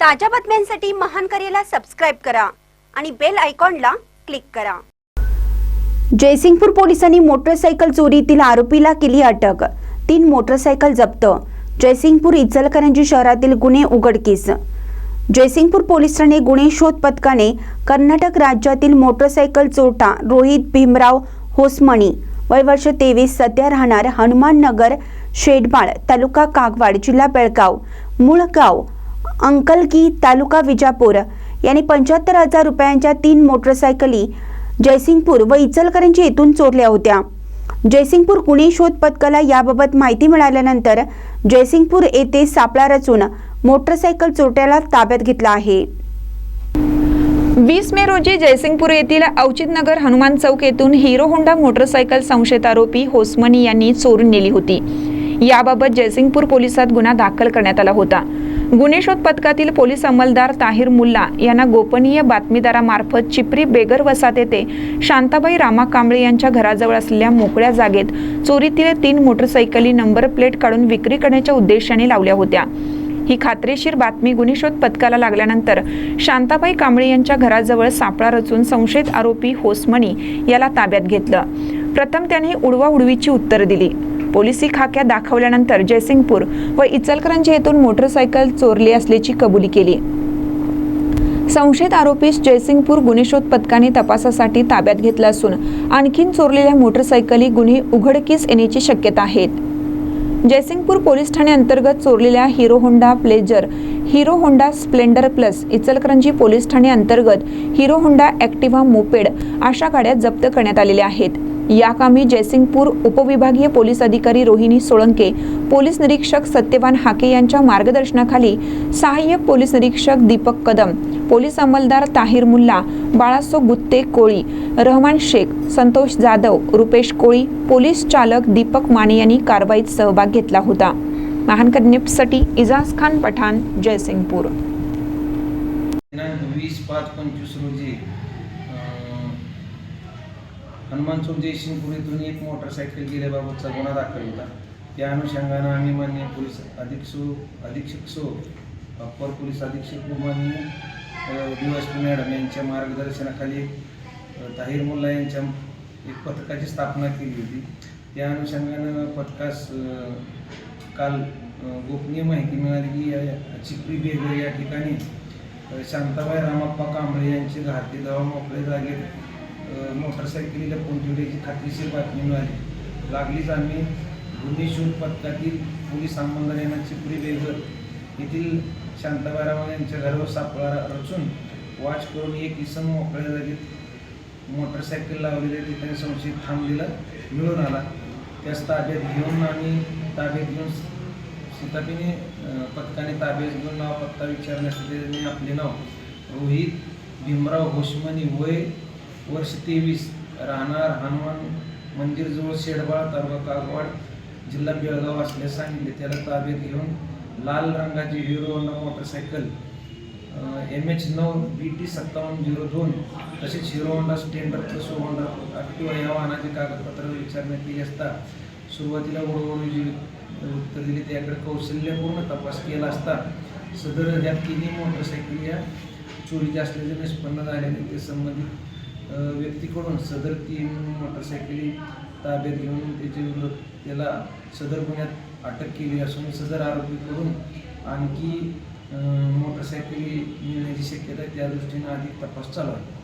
ताज्या बातम्यांसाठी महान करेला सबस्क्राइब करा आणि बेल आयकॉनला क्लिक करा। जयसिंगपूर पोलिसांनी मोटरसायकल चोरीतील आरोपीला केली अटक। 3 मोटरसायकल जप्त। जयसिंगपूर इचलकरंजी शहरातील गुन्हे उघडकीस। जयसिंगपूर पोलीस ठाणे गुन्हे शोध पथकाने कर्नाटक राज्यातील मोटरसायकल चोरटा रोहित भीमराव होसमणी वय वर्ष 23 सध्या राहणार हनुमान नगर शेडमाळ तालुका कागवाड जिल्हा बेळगाव मूळ गाव अंकलगी तालुका विजापूर यांनी 75,000 रुपयांच्या 3 मोटरसायकली जयसिंगपूर व इचलकरंजी येथून चोरल्या होत्या। जयसिंगपूर गुन्हे शोध पथकाला याबाबत माहिती मिळाल्यानंतर जयसिंगपूर येथे सापळा रचून मोटरसायकल चोरट्याला ताब्यात घेतला आहे। 20 मे रोजी जयसिंगपूर येथील औचित्यनगर हनुमान चौक येथून हिरो होंडा मोटरसायकल संशयित आरोपी होसमणी यांनी चोरून नेली होती। याबाबत जयसिंगपूर पोलिसात गुन्हा दाखल करण्यात आला होता। गुन्हे शोध पथकातील पोलीस अंमलदार ताहिर मुल्ला यांना गोपनीय बातमीदारामार्फत चिपरी बेगर वसाहत येथे शांताबाई रामा कांबळे यांच्या घराजवळ असलेल्या मोकळ्या जागेत चोरीतील 3 मोटरसायकली नंबर प्लेट काढून विक्री करण्याच्या उद्देशाने लावल्या होत्या। ही खात्रीशीर बातमी गुन्हे शोध पथकाला लागल्यानंतर शांताबाई कांबळे यांच्या घराजवळ सापळा रचून संशयित आरोपी होसमणी याला ताब्यात घेतलं। प्रथम त्याने उडवाउडवीची उत्तरं दिली। पोलिसी खाक्या दाखवल्यानंतर जयसिंगपूर व इचलकरंजी येथून मोटरसायकल चोरली असल्याची कबुली केली। संशयित आरोपीस जयसिंगपूर गुन्हे शोध पथकाने तपासासाठी ताब्यात घेतला असून आणखीन चोरलेल्या मोटरसायकली गुन्हे उघडकीस येण्याची शक्यता आहे। जयसिंगपूर पोलीस ठाणे अंतर्गत चोरलेल्या Hero Honda Pleasure, Hero Honda Splendor plus, Ichalkaranji police ठाणे अंतर्गत हिरो होंडा ॲक्टिव्हा मोपेड अशा गाड्या जप्त करण्यात आलेल्या आहेत। या कामी जयसिंगपूर उपविभागीय पोलीस अधिकारी रोहिणी सोळंके, पोलीस निरीक्षक सत्यवान हाके यांच्या मार्गदर्शनाखाली सहाय्यक पोलीस निरीक्षक दीपक कदम, पोलीस अंमलदार ताहिर मुल्ला, बाळासो गुत्ते कोळी, रहमान शेख, संतोष जाधव, रुपेश कोळी, पोलीस चालक दीपक माने यांनी कारवाईत सहभाग घेतला होता। महानकर न्यूजसाठी इजाज खान पठाण, जयसिंगपूर। 20/5/25 रोजी हनुमान चौक जयसिंगपूर येथून एक मोटरसायकल गेल्याबाबतचा गुन्हा दाखल होता। त्या अनुषंगाने आम्ही माननीय पोलीस अधीक्षक सो अप्पर पोलीस अधीक्षक माननीय DSP मॅडम यांच्या मार्गदर्शनाखाली ताहिर मुल्ला यांच्या एक पथकाची स्थापना केली होती। त्या अनुषंगाने पथकास काल गोपनीय माहिती मिळाली की चिपरी बेगर या ठिकाणी शांताबाई रामाप्पा कांबळे यांचे घरातील मोकळे जागेत मोटरसायकली लपवून ठेवल्याची खात्रीशीर बातमी मिळाली। लागलीच आम्ही गुन्हे शोध पथकातील पोलीस अंमलदार यांना चिपरी बेगर येथील शांताबाई रामा यांच्या घरावर सापळा रचून वाच करून एक इसम मोकळ्या जागेत मोटरसायकल लावलेल्या ठिकाणी संशयित थांबलेला मिळून आला। त्यास ताब्यात घेऊन आम्ही शिताफीने पथकाने ताब्यात घेऊन नाव पत्ता विचारण्यासाठी त्यांनी आपले नाव रोहित भीमराव होसमणी वय वर्ष 23 राहणार हनुमान मंदिर जवळ शेडमाळ तालुका कागवाड जिल्हा बेळगाव असल्यास सांगितले। त्याला ताब्यात घेऊन लाल रंगाची hero Honda motorcycle MH9 BT 5702 तसेच hero Honda Splendor plus Honda Activa या वाहनाचे कागदपत्र विचारणा केली असता सुरुवातीला उडवडूची उत्तर दिली। त्याकडे कौशल्यपूर्ण तपास केला असता सदर या 3 मोटरसायकल या चोरीच्या असल्याचे निष्पन्न झाल्याने ते संबंधित व्यक्तीकडून सदर 3 मोटरसायकली ताब्यात घेऊन त्याला सदर गुन्ह्यात अटक केली असून सदर आरोपीकडून आणखी मोटरसायकली मिळण्याची शक्यता त्या दृष्टीने अधिक तपास चालू आहे।